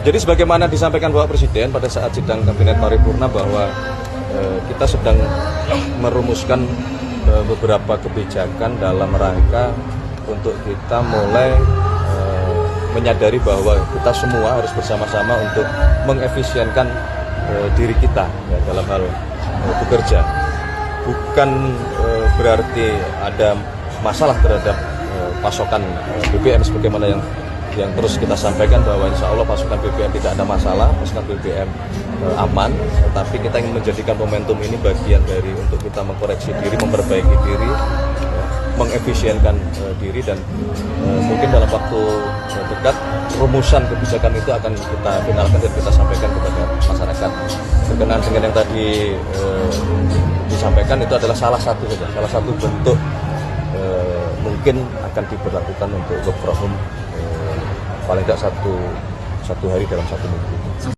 Jadi sebagaimana disampaikan Bapak Presiden pada saat sidang Kabinet Paripurna bahwa kita sedang merumuskan beberapa kebijakan dalam rangka untuk kita mulai menyadari bahwa kita semua harus bersama-sama untuk mengefisienkan diri kita ya, dalam hal bekerja. Bukan berarti ada masalah terhadap pasokan BBM sebagaimana yang terus kita sampaikan bahwa insya Allah pasokan BBM tidak ada masalah, pasokan BBM aman, tetapi kita ingin menjadikan momentum ini bagian dari untuk kita mengkoreksi diri, memperbaiki diri, mengefisienkan diri, dan mungkin dalam waktu dekat rumusan kebijakan itu akan kita finalkan dan kita sampaikan kepada masyarakat. Berkenaan dengan yang tadi disampaikan itu adalah salah satu bentuk mungkin akan diberlakukan untuk work from home paling tidak satu hari dalam 1 minggu.